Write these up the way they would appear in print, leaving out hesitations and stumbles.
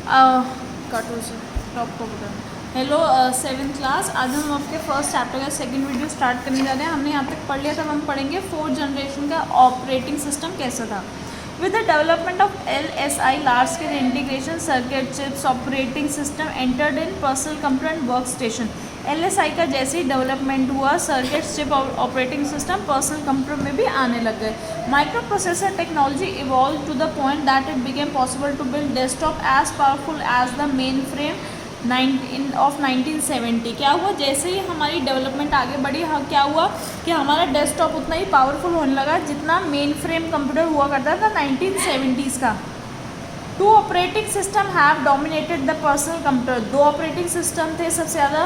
काटो से टॉप को बटन। हेलो 7th क्लास, आज हम आपके फर्स्ट चैप्टर का सेकंड वीडियो स्टार्ट करने जा रहे हैं। हमने यहाँ तक पढ़ लिया था, हम पढ़ेंगे 4th जनरेशन का ऑपरेटिंग सिस्टम कैसा था। With the development of LSI large scale integration circuit chips operating system entered in personal computer and work station. LSI का जैसे ही डेवलपमेंट हुआ, circuit chip operating system personal computer में भी आने लग गए। Microprocessor technology evolve to the point that it became possible to build desktop as powerful as the mainframe of 1970। क्या हुआ, जैसे ही हमारी डेवलपमेंट आगे बढ़ी, क्या हुआ कि हमारा डेस्कटॉप उतना ही पावरफुल होने लगा जितना मेन फ्रेम कंप्यूटर हुआ करता था 1970s का। Two operating system have dominated the personal computer. दो ऑपरेटिंग सिस्टम थे सबसे ज़्यादा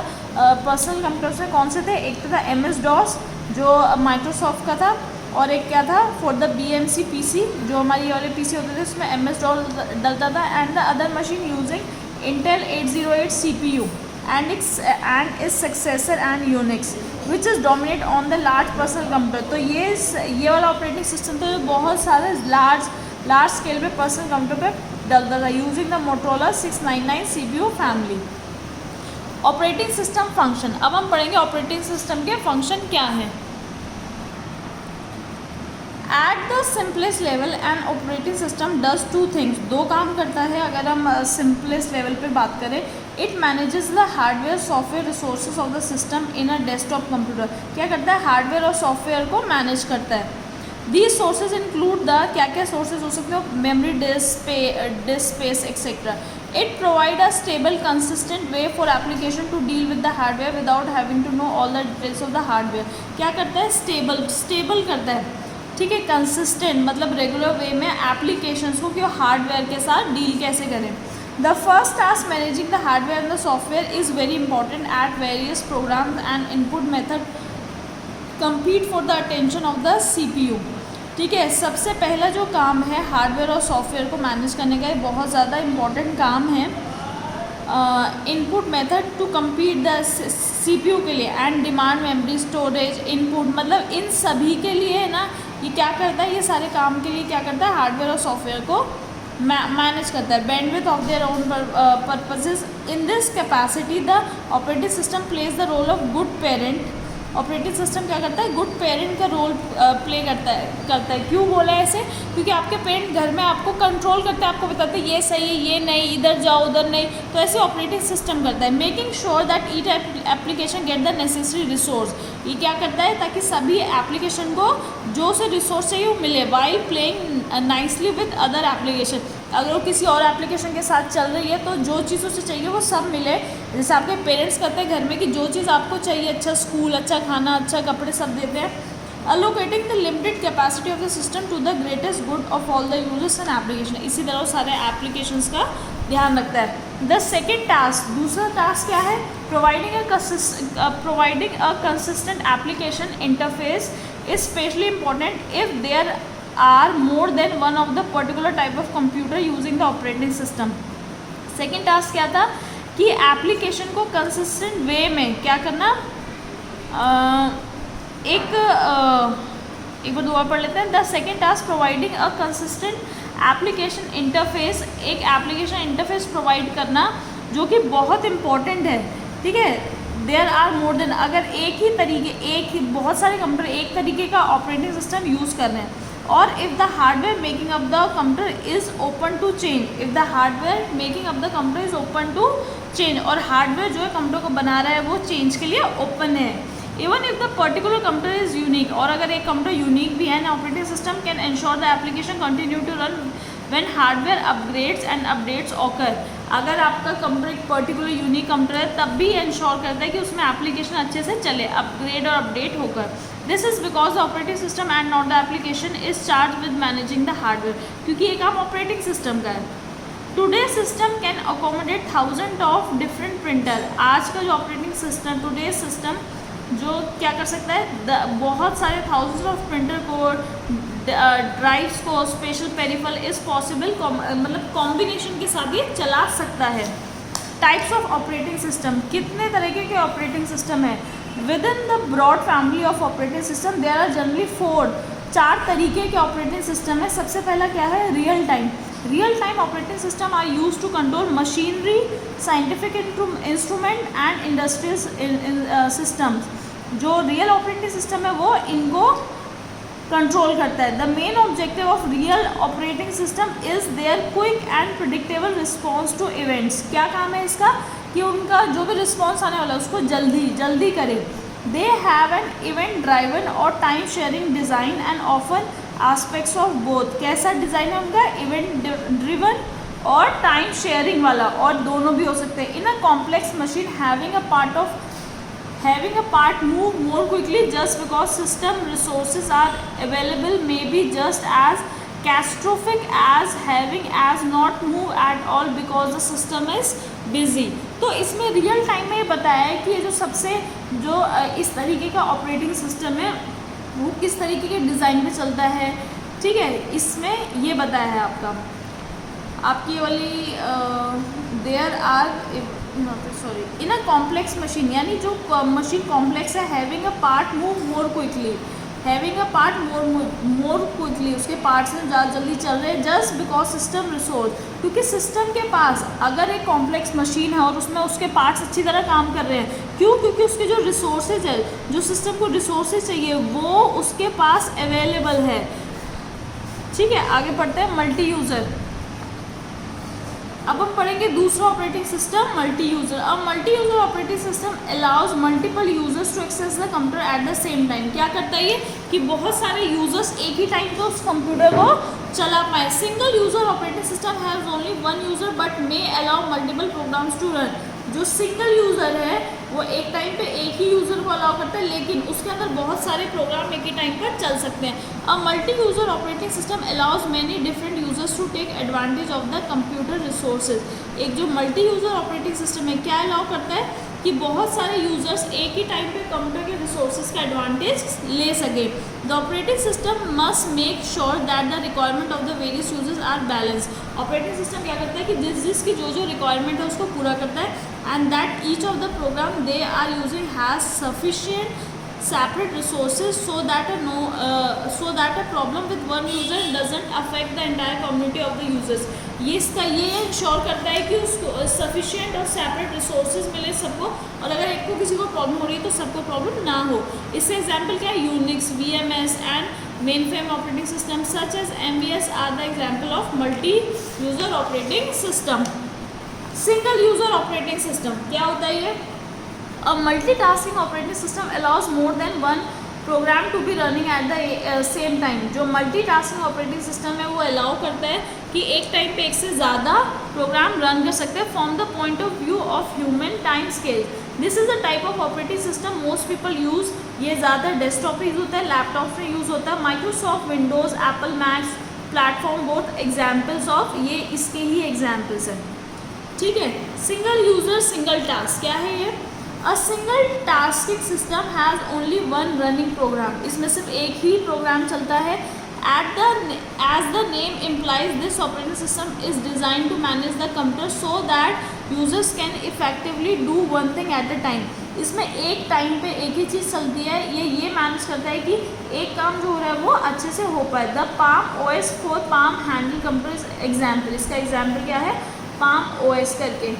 पर्सनल कंप्यूटर्स में। कौन से थे? एक तो था MS-DOS जो माइक्रोसॉफ्ट का था, और एक क्या था फॉर द BMC PC जो हमारी वाले PC होते थे उसमें MS-DOS डलता था। And the other machine using Intel 808 CPU and its successor and Unix which is dominate on the large personal computer। तो ये वाला ऑपरेटिंग सिस्टम तो बहुत सारे लार्ज स्केल पे पर्सनल कंप्यूटर पे डलता था using the Motorola 699 CPU family. Operating system function, अब हम पढ़ेंगे ऑपरेटिंग सिस्टम के फंक्शन क्या हैं। At the simplest level an operating system does two things. दो काम करता है अगर हम सिंपलेस्ट लेवल पे बात करें। It manages the hardware software resources of the system in a desktop computer. क्या करता है? हार्डवेयर और सॉफ्टवेयर को मैनेज करता है। दीज सोर्सेज इंक्लूड द, क्या क्या सोर्सेज हो सकते हो? Memory, disk space etcetera. It provide a stable consistent way for application to deal with the hardware without having to know all the details of the hardware. क्या करता है? Stable करता है, ठीक है। कंसिस्टेंट मतलब रेगुलर वे में applications को कि हार्डवेयर के साथ डील कैसे करें। The first task managing the hardware and the software is very important at various programs and input method compete for the attention of the CPU। ठीक है, सबसे पहला जो काम है हार्डवेयर और सॉफ्टवेयर को मैनेज करने का, ये बहुत ज़्यादा इम्पॉर्टेंट काम है। Input method to compete the CPU के लिए and demand memory storage input, मतलब इन सभी के लिए ना ये क्या करता है, ये सारे काम के लिए क्या करता है, हार्डवेयर और सॉफ्टवेयर को मैनेज करता है। Bandwidth of their own purposes. In this capacity the operating system plays the role of good parent. Operating system क्या करता है? गुड पेरेंट का रोल प्ले करता है। क्यों बोला है ऐसे? क्योंकि आपके पेरेंट घर में आपको कंट्रोल करते हैं, आपको बताते हैं ये सही है, ये नहीं, इधर जाओ उधर नहीं, तो ऐसे ऑपरेटिंग सिस्टम करता है। Making sure that each application get the necessary resource. ये क्या करता है? ताकि सभी एप्लीकेशन को जो से रिसोर्स चाहिए वो मिले। While playing nicely with other application. अगर वो किसी और एप्लीकेशन के साथ चल रही है तो जो चीज़ उसे चाहिए वो सब मिले। जैसे आपके पेरेंट्स करते हैं घर में कि जो चीज़ आपको चाहिए, अच्छा स्कूल, अच्छा खाना, अच्छा कपड़े, सब देते हैं। Allocating the limited capacity of the system to the greatest good of all the users and application. इसी तरह सारे एप्लीकेशंस का ध्यान रखता है। द सेकेंड टास्क, दूसरा टास्क क्या है? Providing a consistent application interface is specially important if there are more than one of the particular type of computer using the operating system। Second task क्या था कि एप्लीकेशन को consistent way में क्या करना। एक बार दोबारा पढ़ लेते हैं। The second task providing a consistent application interface. एक एप्लीकेशन इंटरफेस प्रोवाइड करना जो कि बहुत इंपॉर्टेंट है, ठीक है। देयर आर मोर देन, अगर बहुत सारे कंप्यूटर एक तरीके का ऑपरेटिंग सिस्टम यूज़ कर रहे हैं, और if the hardware making up the computer is open to change. If the hardware making up the computer is open to change, और हार्डवेयर जो है कंप्यूटर को बना रहा है वो चेंज के लिए ओपन है। Even if the particular computer is unique, और अगर एक कंप्यूटर यूनिक भी है ना, operating system can ensure the application continue to run when hardware upgrades and updates occur. अगर आपका कंप्यूटर एक पर्टिकुलर यूनिक कंप्यूटर है तब भी इंश्योर करता है कि उसमें एप्लीकेशन अच्छे से चले, अपग्रेड और अपडेट होकर। This is because the operating system and not the application is charge with managing the hardware, क्योंकि ये काम ऑपरेटिंग सिस्टम का है। Today system can accommodate 1000 of different printer. आज का जो ऑपरेटिंग सिस्टम, टुडे सिस्टम जो क्या कर सकता है, बहुत सारे थाउजेंड्स ऑफ प्रिंटर को, ड्राइव्स को, स्पेशल पेरिफल इज़ पॉसिबल, मतलब कॉम्बिनेशन के साथ ये चला सकता है। टाइप्स ऑफ ऑपरेटिंग सिस्टम, कितने तरीके के ऑपरेटिंग सिस्टम है? Within the broad family of operating system there are generally 4 तरीके के ऑपरेटिंग सिस्टम है। सबसे पहला क्या है? Real time. Real time operating system are used to control machinery, scientific instrument and industrial systems. जो real operating system है वो इनको कंट्रोल करता है। The main objective of real operating system is their quick and predictable response to events. क्या काम है इसका कि उनका जो भी रिस्पॉन्स आने वाला है उसको जल्दी करे। They have an event driven और time sharing design and often aspects of both. कैसा डिज़ाइन है उनका? इवेंट ड्रिवन और टाइम शेयरिंग वाला, और दोनों भी हो सकते हैं। In a complex machine having a part move more quickly just because system resources are available may be just as catastrophic as having as not move at all because the system is busy। तो इसमें real time में ये बताया है कि ये जो सबसे जो इस तरीके का ऑपरेटिंग सिस्टम है वो किस तरीके के डिज़ाइन पे चलता है। ठीक है, इसमें ये बताया है आपकी वाली there are in a complex machine, यानी जो मशीन कॉम्प्लेक्स है, having a part move more quickly, उसके पार्ट्स में ज़्यादा जल्दी चल रहे हैं। जस्ट बिकॉज सिस्टम रिसोर्स, क्योंकि सिस्टम के पास अगर एक कॉम्प्लेक्स मशीन है और उसमें उसके पार्ट्स अच्छी तरह काम कर रहे हैं, क्यों? क्योंकि उसके जो रिसोर्सेज है, जो सिस्टम को रिसोर्सेज चाहिए वो उसके पास अवेलेबल है। ठीक है, आगे पढ़ते हैं मल्टी यूज़र। अब हम पढ़ेंगे दूसरा ऑपरेटिंग सिस्टम, मल्टी यूज़र। अब multi user operating system allows multiple users to access the computer at the same time. क्या करता है ये कि बहुत सारे यूजर्स एक ही टाइम पे उस कंप्यूटर को चला पाए। Single user operating system has only one user but may allow multiple programs to run. जो सिंगल यूज़र है वो एक टाइम पे एक ही यूज़र को अलाउ करता है, लेकिन उसके अंदर बहुत सारे प्रोग्राम एक ही टाइम पर चल सकते हैं। A multi user operating system allows many different users to take advantage of the computer resources. एक जो मल्टी यूज़र ऑपरेटिंग सिस्टम है क्या अलाउ करता है कि बहुत सारे यूजर्स एक ही टाइम पे कंप्यूटर के रिसोर्सेज का एडवांटेज ले सके। The operating system must make sure that the requirement of the various users are balance. Operating system क्या करता है कि जिसकी जो रिक्वायरमेंट है उसको पूरा करता है, and that each of the program they are using has sufficient separate resources so that a problem with one user doesn't affect the entire community of the users। ये इंश्योर करता है कि उसको सफिशिएंट और सेपरेट रिसोर्सेज मिले सबको, और अगर एक को किसी को प्रॉब्लम हो रही है तो सबको प्रॉब्लम ना हो। इससे एग्जांपल क्या है? Unix, VMS and mainframe operating system such as MVS are the example of multi user operating system. Single user operating system क्या होता है ये? A multitasking operating system allows more than one program to be running at the same time। जो multitasking operating system है वो allow करता है कि एक टाइम पे एक से ज़्यादा प्रोग्राम रन कर सकते हैं from the point of view of human time scale। This is the type of operating system most people use। ये ज़्यादा डेस्कटॉप पे यूज़ होता है, लैपटॉप पे यूज़ होता है। Microsoft Windows, Apple max platform both examples of, ये इसके ही एग्जाम्पल्स हैं। ठीक है, सिंगल यूज़र सिंगल टास्क क्या है ये? A single tasking system has only one running program. इसमें सिर्फ एक ही प्रोग्राम चलता है। As the name implies this operating system is design to manage the computer so that users can effectively do one thing at a time. इसमें एक time पे एक ही चीज़ चलती है, ये मैनेज करता है कि एक काम जो हो रहा है वो अच्छे से हो पाए। The palm OS for palm handle computer example, इसका एग्जाम्पल क्या है? पाम OS करके।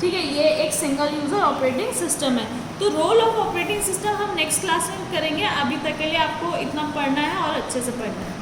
ठीक है, ये एक सिंगल यूज़र ऑपरेटिंग सिस्टम है। तो रोल ऑफ ऑपरेटिंग सिस्टम हम नेक्स्ट क्लास में करेंगे। अभी तक के लिए आपको इतना पढ़ना है और अच्छे से पढ़ना है।